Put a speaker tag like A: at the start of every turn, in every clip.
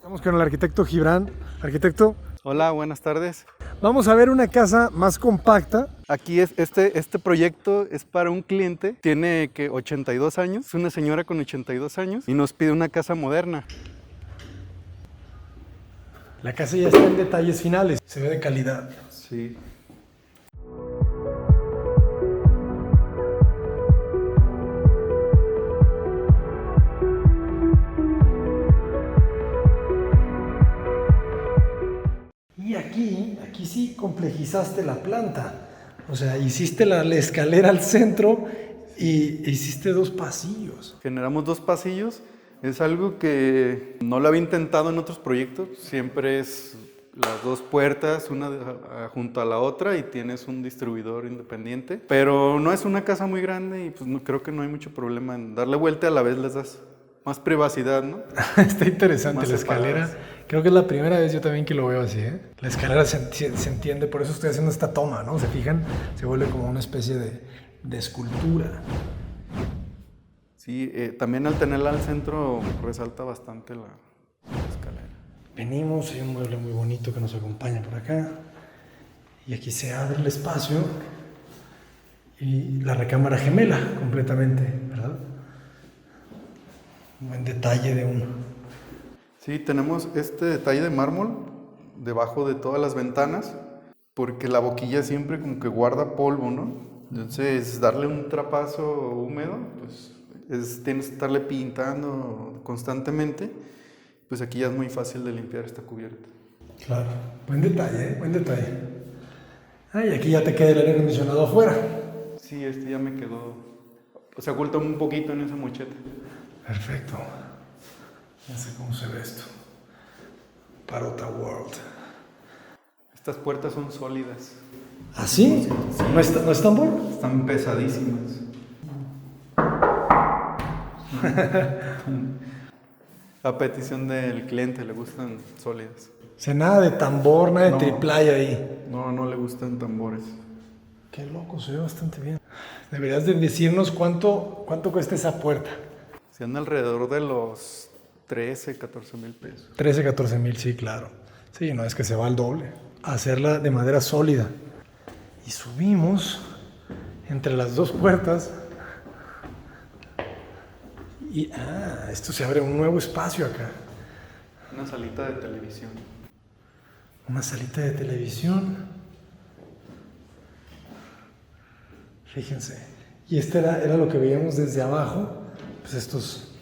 A: Estamos con el arquitecto Gibran. Arquitecto,
B: Hola, buenas tardes.
A: vamos a ver una casa más compacta.
B: Aquí es este proyecto es para un cliente, tiene que 82 años, es una señora con 82 años y nos pide una casa moderna.
A: La casa ya está en detalles finales, se ve de calidad.
B: Sí.
A: Y aquí sí complejizaste la planta. O sea, hiciste la escalera al centro y hiciste dos pasillos.
B: Generamos dos pasillos, es algo que no lo había intentado en otros proyectos, siempre es las dos puertas, una junto a la otra y tienes un distribuidor independiente, pero no es una casa muy grande y pues creo que no hay mucho problema en darle vuelta, a la vez les das más privacidad, ¿no?
A: Está interesante
B: Más
A: la escalera.
B: separadas.
A: Creo que es la primera vez yo también que lo veo así, ¿eh? La escalera se entiende, por eso estoy haciendo esta toma, ¿no? ¿Se fijan? Se vuelve como una especie de escultura.
B: Sí, también al tenerla al centro resalta bastante la escalera.
A: Venimos, hay un mueble muy bonito que nos acompaña por acá. Y aquí se abre el espacio y la recámara gemela completamente, ¿verdad? Un buen detalle de un...
B: Sí, tenemos este detalle de mármol debajo de todas las ventanas, porque la boquilla siempre como que guarda polvo, ¿no? Entonces, darle un trapazo húmedo, pues tienes que estarle pintando constantemente, pues aquí ya es muy fácil de limpiar esta cubierta.
A: Claro, buen detalle, ¿eh? Buen detalle. Ah, y aquí ya te queda el aire acondicionado afuera.
B: Sí, este ya me quedó, se oculta un poquito en esa mocheta.
A: Perfecto. Ya sé cómo se ve esto. Parota World.
B: Estas puertas son sólidas,
A: ¿Ah, sí? ¿No es tambor?
B: están pesadísimas. A petición del cliente le gustan sólidas.
A: O sea, nada de tambor, nada de
B: No.
A: triplaya ahí.
B: No le gustan tambores.
A: Qué loco, se ve bastante bien. Deberías de decirnos cuánto cuesta esa puerta.
B: Se anda alrededor de los 13, 14 mil pesos.
A: 13, 14 mil, sí, claro. Sí, no es que se va al doble. Hacerla de madera sólida. Y subimos entre las dos puertas. Y, esto se abre un nuevo espacio acá.
B: Una salita de televisión.
A: Una salita de televisión. Fíjense. Y este era lo que veíamos desde abajo. Pues estos,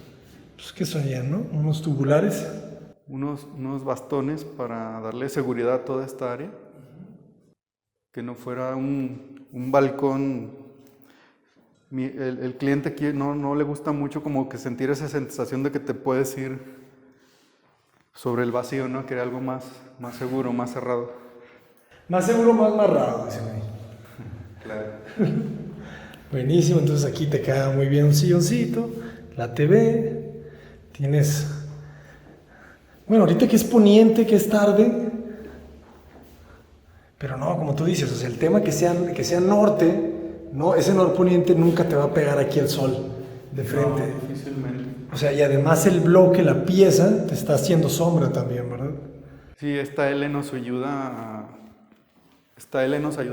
A: pues ¿qué son ya, no? Unos tubulares.
B: Unos bastones para darle seguridad a toda esta área. Que no fuera un balcón. El cliente aquí no le gusta mucho como que sentir esa sensación de que te puedes ir sobre el vacío, ¿no? Quería algo más seguro, más cerrado.
A: Más seguro, más amarrado, dicen ahí.
B: Claro.
A: Buenísimo, entonces aquí te queda muy bien un silloncito, la TV, tienes... Bueno, ahorita que es poniente, que es tarde, pero no, como tú dices, o sea, el tema que sea norte, no, ese norponiente nunca te va a pegar aquí el sol de frente.
B: No, difícilmente.
A: O sea, y además el bloque, la pieza, te está haciendo sombra también, ¿verdad?
B: Sí, esta L nos ayuda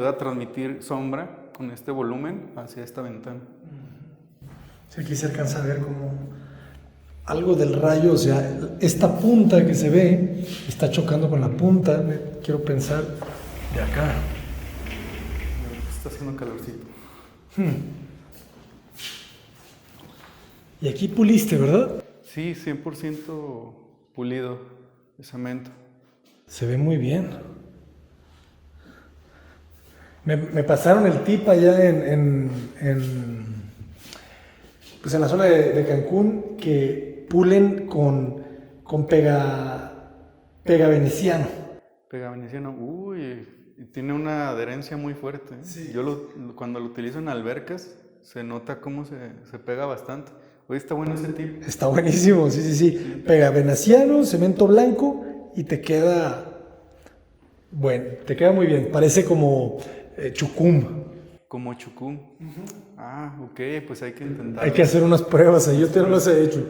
B: a transmitir sombra con este volumen hacia esta ventana.
A: Sí, aquí se alcanza a ver como algo del rayo, o sea, esta punta que se ve está chocando con la punta, quiero pensar, de acá.
B: Está haciendo calorcito.
A: Y aquí puliste, ¿verdad?
B: Sí, 100% pulido de cemento.
A: Se ve muy bien. Me pasaron el tip allá pues en la zona de Cancún, que pulen con pega veneciano.
B: Pega veneciano, y tiene una adherencia muy fuerte, ¿eh?
A: Sí.
B: Cuando lo utilizo en albercas, se nota cómo se pega bastante. Oye, está bueno ese tip.
A: Está buenísimo, sí. Pega veneciano, cemento blanco y te queda... Bueno, te queda muy bien. Parece como chucum.
B: Como chucum. Ok, pues hay que intentar.
A: Hay que hacer unas pruebas ahí, yo te no las he hecho.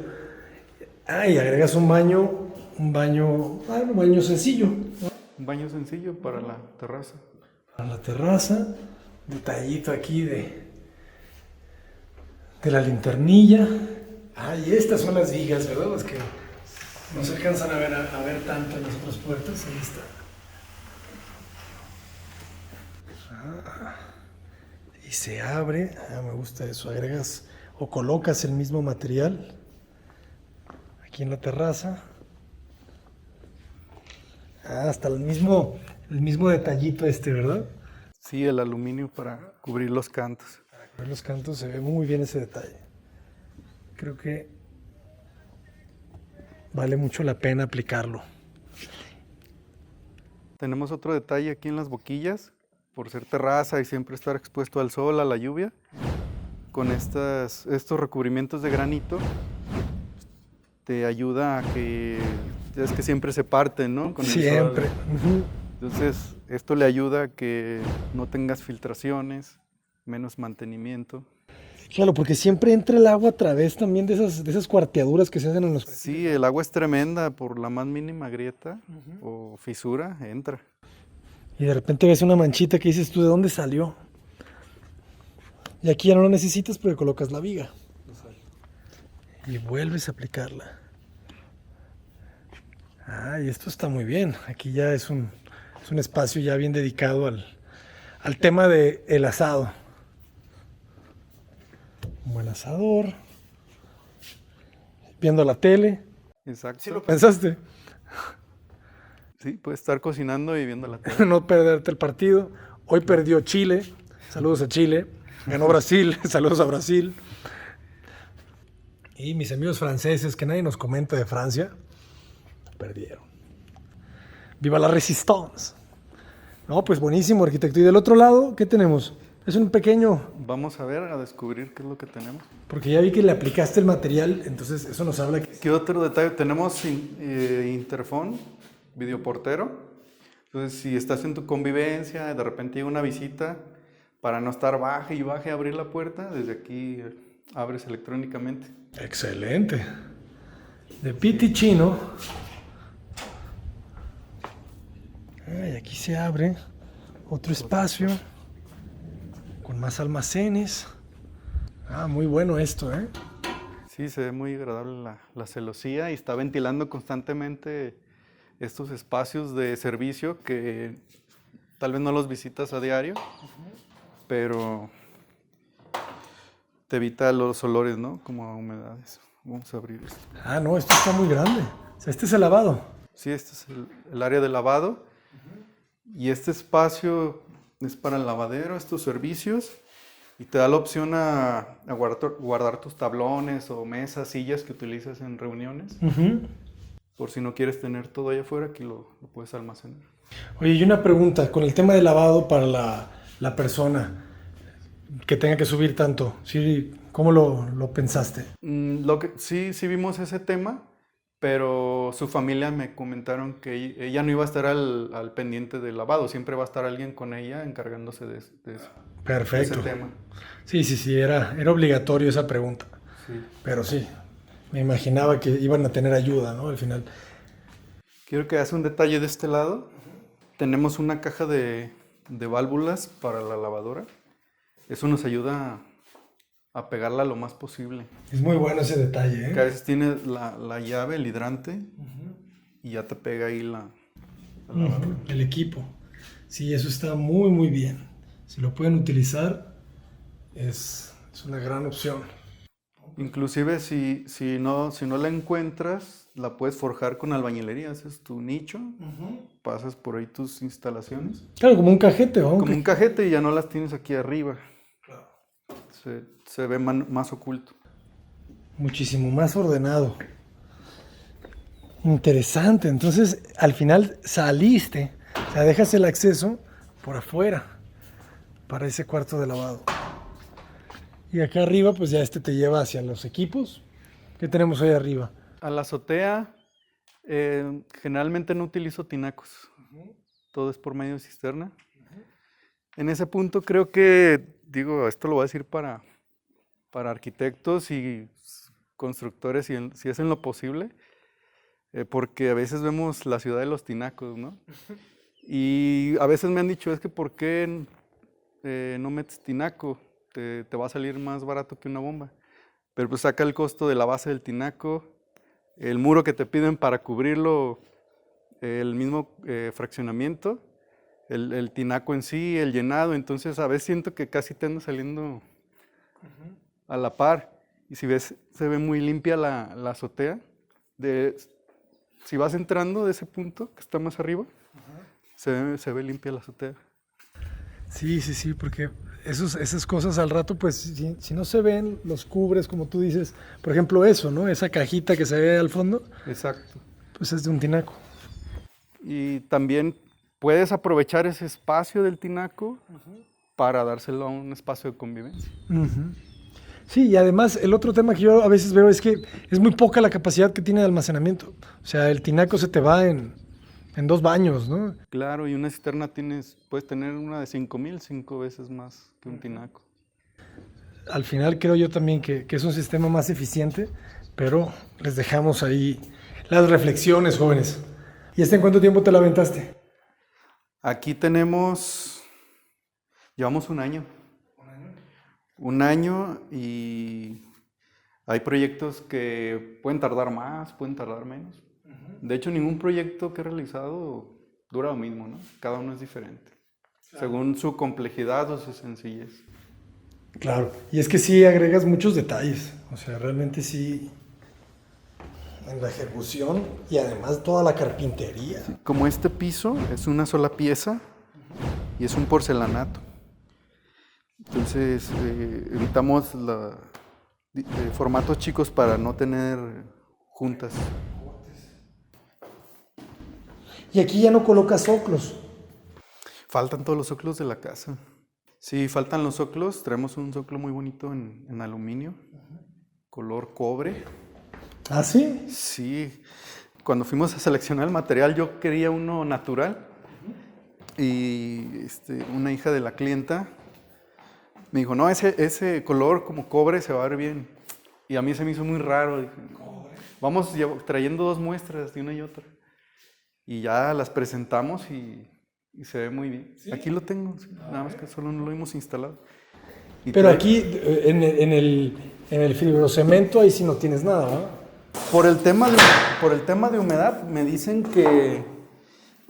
A: Y agregas un baño un baño sencillo, ¿no?
B: Un baño sencillo para la terraza.
A: Para la terraza, detallito aquí de la linternilla. Y estas son las vigas, ¿verdad? Las que no se alcanzan a ver tanto en las otras puertas. Ahí está. Y se abre. Me gusta eso. Agregas o colocas el mismo material aquí en la terraza. Hasta el mismo detallito ¿verdad?
B: Sí, el aluminio para cubrir los cantos.
A: Para cubrir los cantos se ve muy bien ese detalle. Creo que vale mucho la pena aplicarlo.
B: Tenemos otro detalle aquí en las boquillas, por ser terraza y siempre estar expuesto al sol, a la lluvia. Con estos recubrimientos de granito, te ayuda a que, es que siempre se parten, ¿no? Con el
A: Siempre.
B: sol. Entonces, esto le ayuda a que no tengas filtraciones, menos mantenimiento.
A: Claro, porque siempre entra el agua a través también de esas cuarteaduras que se hacen en los...
B: Sí, el agua es tremenda, por la más mínima grieta o fisura, entra.
A: Y de repente ves una manchita que dices tú, ¿de dónde salió? Y aquí ya no lo necesitas porque colocas la viga. Y vuelves a aplicarla. Y esto está muy bien. Aquí ya es un espacio ya bien dedicado al tema del asado. Un buen asador. Viendo la tele.
B: Exacto.
A: ¿Sí lo pensaste?
B: Sí, puedes estar cocinando y viendo la tele.
A: No perderte el partido. Hoy perdió Chile. Saludos a Chile. Ganó Brasil. Saludos a Brasil. Y mis amigos franceses, que nadie nos comenta de Francia, perdieron. ¡Viva la Resistance! No, pues buenísimo, arquitecto. Y del otro lado, ¿qué tenemos? Es un pequeño...
B: Vamos a ver, a descubrir qué es lo que tenemos.
A: Porque ya vi que le aplicaste el material, entonces eso nos habla que...
B: ¿Qué otro detalle? Tenemos interfón, videoportero. Entonces, si estás en tu convivencia, de repente llega una visita, para no estar baje a abrir la puerta, desde aquí abres electrónicamente.
A: Excelente. De Piticino. Y aquí se abre otro espacio con más almacenes. Muy bueno esto, ¿eh?
B: Sí, se ve muy agradable la celosía y está ventilando constantemente estos espacios de servicio que tal vez no los visitas a diario, pero te evita los olores, ¿no? Como a humedades. Vamos a abrir esto.
A: No, esto está muy grande. O sea, este es el lavado.
B: Sí, este es el área de lavado. Y este espacio es para el lavadero, estos servicios. Y te da la opción a guardar tus tablones o mesas, sillas que utilizas en reuniones. Por si no quieres tener todo allá afuera, aquí lo puedes almacenar.
A: Oye, y una pregunta, con el tema de lavado para la persona que tenga que subir tanto, ¿sí? ¿Cómo lo pensaste?
B: Sí vimos ese tema, pero su familia me comentaron que ella no iba a estar al pendiente del lavado, siempre va a estar alguien con ella encargándose de eso.
A: Perfecto.
B: De ese tema.
A: Sí, era obligatorio esa pregunta.
B: Sí.
A: Pero sí, me imaginaba que iban a tener ayuda, ¿no? Al final.
B: Quiero que hagas un detalle de este lado. Tenemos una caja de válvulas para la lavadora. Eso nos ayuda a pegarla lo más posible.
A: Es muy bueno ese detalle, ¿eh?
B: Que a veces tienes la llave, el hidrante, y ya te pega ahí la lavadora.
A: El equipo. Sí, eso está muy, muy bien. Si lo pueden utilizar, es una gran opción.
B: Inclusive si no la encuentras, la puedes forjar con albañilería. Haces tu nicho, pasas por ahí tus instalaciones.
A: Claro, como un cajete, ¿no?
B: Como un cajete y ya no las tienes aquí arriba. Claro. Se ve más oculto.
A: Muchísimo más ordenado. Interesante. Entonces, al final saliste, o sea, dejas el acceso por afuera para ese cuarto de lavado. Y acá arriba, pues ya te lleva hacia los equipos. ¿Qué tenemos ahí arriba?
B: A la azotea, generalmente no utilizo tinacos. Todo es por medio de cisterna. En ese punto creo que, esto lo voy a decir para arquitectos y constructores, si hacen lo posible, porque a veces vemos la ciudad de los tinacos, ¿no? Y a veces me han dicho, es que ¿por qué no metes tinaco? Te va a salir más barato que una bomba. Pero pues saca el costo de la base del tinaco, el muro que te piden para cubrirlo, el mismo fraccionamiento, el tinaco en sí, el llenado. Entonces a veces siento que casi te anda saliendo a la par. Y si ves, se ve muy limpia la azotea. Si vas entrando de ese punto que está más arriba, se ve limpia la azotea.
A: Sí, porque esas cosas al rato, pues si no se ven, los cubres, como tú dices. Por ejemplo, eso, ¿no? Esa cajita que se ve al fondo,
B: Exacto.
A: pues es de un tinaco.
B: Y también puedes aprovechar ese espacio del tinaco para dárselo a un espacio de convivencia.
A: Sí, y además el otro tema que yo a veces veo es que es muy poca la capacidad que tiene de almacenamiento. O sea, el tinaco se te va en 2 baños, ¿no?
B: Claro, y una cisterna puedes tener una de 5,000, 5 veces más que un tinaco.
A: Al final creo yo también que es un sistema más eficiente, pero les dejamos ahí las reflexiones, jóvenes. ¿Y en cuánto tiempo te la aventaste?
B: Aquí llevamos un año. Un año y hay proyectos que pueden tardar más, pueden tardar menos. De hecho, ningún proyecto que he realizado dura lo mismo, ¿no? Cada uno es diferente, según su complejidad o su sencillez.
A: Claro, y es que sí agregas muchos detalles, o sea, realmente sí, en la ejecución y además toda la carpintería.
B: Como este piso es una sola pieza y es un porcelanato. Entonces, evitamos formatos chicos para no tener juntas.
A: Y aquí ya no colocas zoclos.
B: Faltan todos los zoclos de la casa. Sí, faltan los zoclos. Traemos un zoclo muy bonito en aluminio, color cobre.
A: ¿Ah, sí?
B: Sí. Cuando fuimos a seleccionar el material, yo quería uno natural. Y una hija de la clienta me dijo, no, ese color como cobre se va a ver bien. Y a mí se me hizo muy raro. Dije, vamos trayendo 2 muestras de una y otra. Y ya las presentamos y se ve muy bien. ¿Sí? Aquí lo tengo, sí, nada más que solo no lo hemos instalado.
A: Pero aquí, en el fibrocemento, ahí sí no tienes nada, ¿verdad?
B: Por el tema de humedad, me dicen que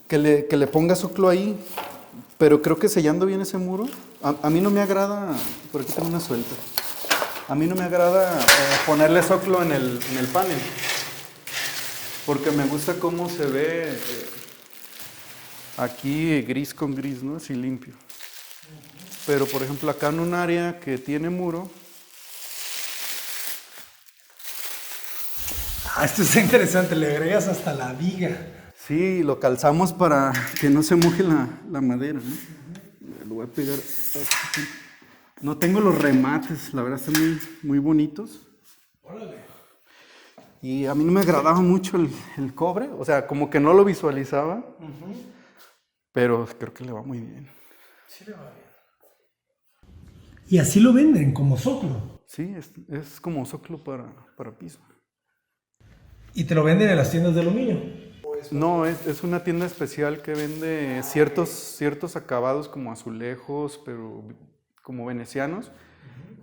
B: le ponga zoclo ahí, pero creo que sellando bien ese muro, a mí no me agrada, por aquí tengo una suelta, a mí no me agrada ponerle zoclo en el panel, porque me gusta cómo se ve aquí gris con gris, ¿no? Así limpio. Pero por ejemplo acá en un área que tiene muro.
A: Esto está interesante, le agregas hasta la viga.
B: Sí, lo calzamos para que no se moje la madera, ¿no? Lo voy a pegar aquí. No tengo los remates, la verdad están muy, muy bonitos. Órale. Y a mí no me agradaba mucho el cobre, o sea, como que no lo visualizaba, pero creo que le va muy bien.
A: Sí le va bien. Y así lo venden, como zoclo.
B: Sí, es como zoclo para piso.
A: ¿Y te lo venden en las tiendas de aluminio?
B: No, es una tienda especial que vende ciertos acabados como azulejos, pero como venecianos.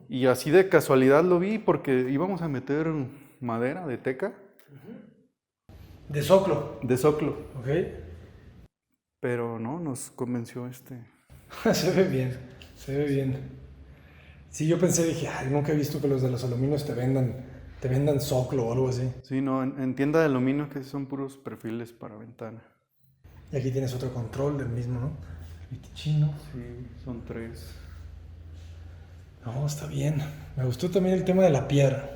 B: Y así de casualidad lo vi porque íbamos a meter madera de teca.
A: ¿De zoclo?
B: De zoclo.
A: Ok.
B: Pero no, nos convenció
A: Se ve bien, se ve bien. Sí, yo pensé, dije, nunca he visto que los de los aluminios te vendan zoclo o algo así.
B: Sí, no, en tienda de aluminio que son puros perfiles para ventana.
A: Y aquí tienes otro control del mismo, ¿no? Chino.
B: Sí, son 3.
A: No, está bien. Me gustó también el tema de la piedra.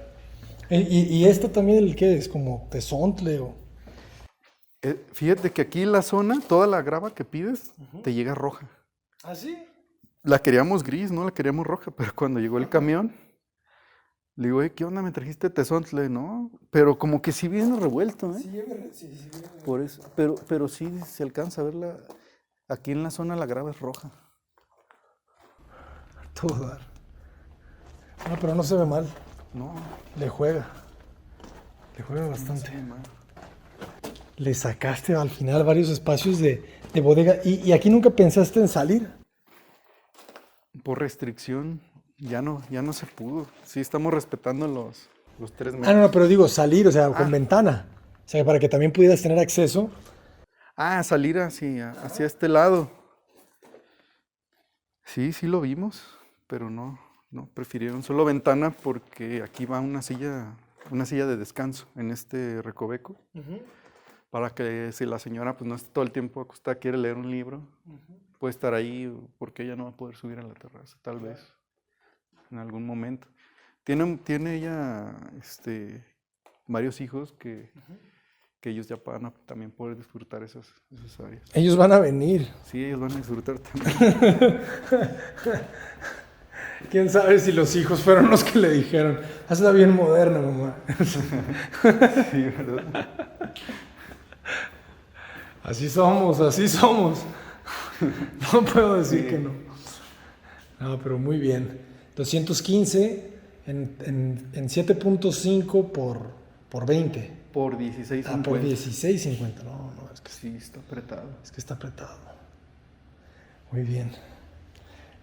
A: ¿Y esto también el qué es? ¿Como tezontle o...?
B: Fíjate que aquí la zona, toda la grava que pides, te llega roja.
A: ¿Ah, sí?
B: La queríamos gris, no la queríamos roja, pero cuando llegó el camión, le digo, ¿qué onda? ¿Me trajiste tezontle? No, pero como que sí viene revuelto, ¿eh?
A: Sí.
B: Por eso, pero sí se alcanza a verla. Aquí en la zona la grava es roja.
A: Todo dar. No, pero no se ve mal.
B: No.
A: Le juega bastante.
B: No se ve mal.
A: le sacaste al final varios espacios de bodega. ¿Y aquí nunca pensaste en salir?
B: Por restricción, ya no se pudo. Sí, estamos respetando los 3 metros.
A: Ah, no, pero digo salir, o sea, con ventana. O sea, para que también pudieras tener acceso.
B: Salir hacia este lado. Sí lo vimos, pero no, prefirieron solo ventana porque aquí va una silla de descanso en este recoveco, para que si la señora pues no está todo el tiempo acostada, quiere leer un libro, puede estar ahí porque ella no va a poder subir a la terraza, tal vez, en algún momento. Tiene ella varios hijos que ellos ya van a también poder disfrutar esas áreas.
A: Ellos van a venir.
B: Sí, ellos van a disfrutar también.
A: ¿Quién sabe si los hijos fueron los que le dijeron, hazla bien moderna, mamá?
B: Sí, ¿verdad?
A: Así somos. No puedo decir que no. No, pero muy bien. 215 en 7.5 por 20.
B: Por 16.50.
A: Por 16.50. No, es que
B: sí, está apretado.
A: Es que está apretado. Muy bien.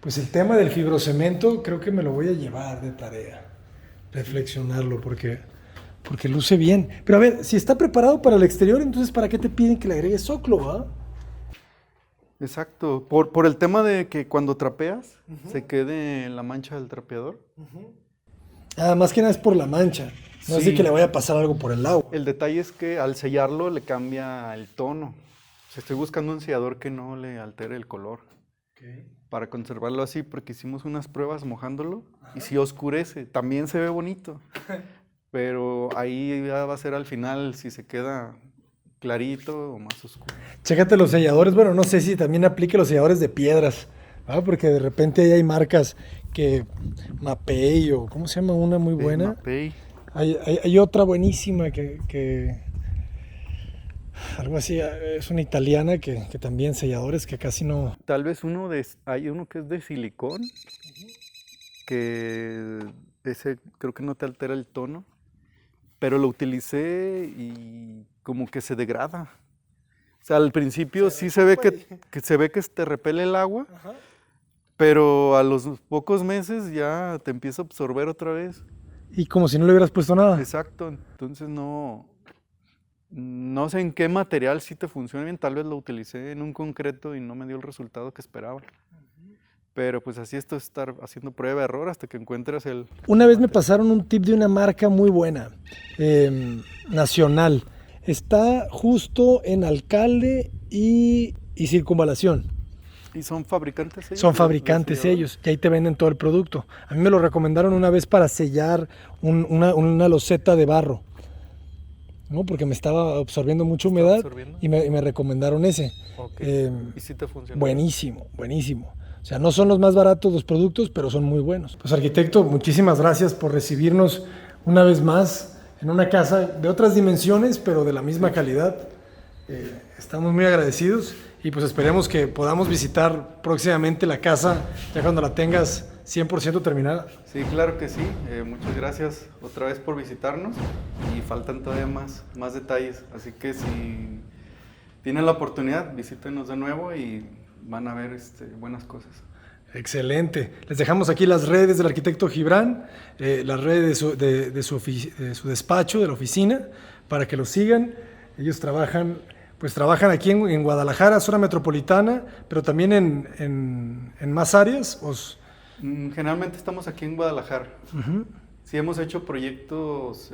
A: Pues el tema del fibrocemento creo que me lo voy a llevar de tarea. Reflexionarlo porque luce bien. Pero a ver, si está preparado para el exterior, entonces ¿para qué te piden que le agregues zoclo, ah?
B: Exacto. Por el tema de que cuando trapeas se quede la mancha del trapeador.
A: Más que nada es por la mancha. No es de que le vaya a pasar algo por el agua.
B: El detalle es que al sellarlo le cambia el tono. O sea, estoy buscando un sellador que no le altere el color.
A: Okay.
B: Para conservarlo así, porque hicimos unas pruebas mojándolo. Y si oscurece, también se ve bonito. Pero ahí ya va a ser al final si se queda clarito o más oscuro.
A: Chécate los selladores. Bueno, no sé si también aplique los selladores de piedras, ¿verdad? Porque de repente ahí hay marcas que Mapei o ¿cómo se llama una muy buena?
B: Mapei.
A: Hay otra buenísima que algo así, es una italiana que también selladores que casi no...
B: Tal vez hay uno que es de silicón, que ese creo que no te altera el tono, pero lo utilicé y como que se degrada. O sea, al principio sí se ve que te repele el agua, pero a los pocos meses ya te empieza a absorber otra vez.
A: Y como si no le hubieras puesto nada.
B: Exacto, entonces no sé en qué material sí te funciona bien, tal vez lo utilicé en un concreto y no me dio el resultado que esperaba. Pero pues así esto es estar haciendo prueba de error hasta que encuentres el...
A: Una vez me pasaron un tip de una marca muy buena, nacional. Está justo en Alcalde y Circunvalación.
B: ¿Y son fabricantes ellos?
A: Son fabricantes ellos, y ahí te venden todo el producto. A mí me lo recomendaron una vez para sellar una loseta de barro, ¿no? Porque me estaba absorbiendo mucha humedad y me recomendaron ese.
B: Okay. ¿Y si te funcionó?
A: Buenísimo. O sea, no son los más baratos los productos, pero son muy buenos. Pues arquitecto, muchísimas gracias por recibirnos una vez más en una casa de otras dimensiones, pero de la misma calidad. Estamos muy agradecidos. Y pues esperemos que podamos visitar próximamente la casa, ya cuando la tengas 100% terminada.
B: Sí, claro que sí. Muchas gracias otra vez por visitarnos y faltan todavía más detalles. Así que si tienen la oportunidad, visítenos de nuevo y van a ver buenas cosas.
A: Excelente. Les dejamos aquí las redes del arquitecto Gibran, las redes de su despacho, de la oficina, para que lo sigan. Ellos trabajan aquí en Guadalajara, zona metropolitana, pero también en más áreas.
B: Generalmente estamos aquí en Guadalajara. Sí hemos hecho proyectos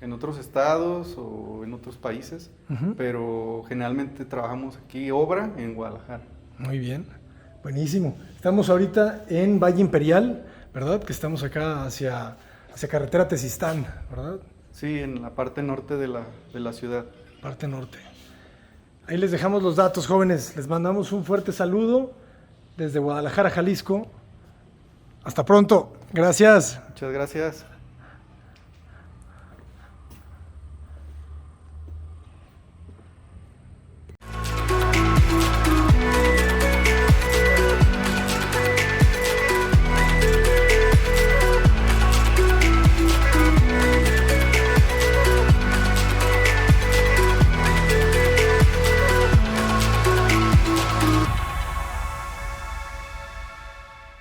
B: en otros estados o en otros países, pero generalmente trabajamos aquí, obra en Guadalajara.
A: Muy bien, buenísimo. Estamos ahorita en Valle Imperial, ¿verdad? Que estamos acá hacia carretera Tezistán, ¿verdad?
B: Sí, en la parte norte de la ciudad.
A: Parte norte. Ahí les dejamos los datos, jóvenes. Les mandamos un fuerte saludo desde Guadalajara, Jalisco. Hasta pronto. Gracias.
B: Muchas gracias.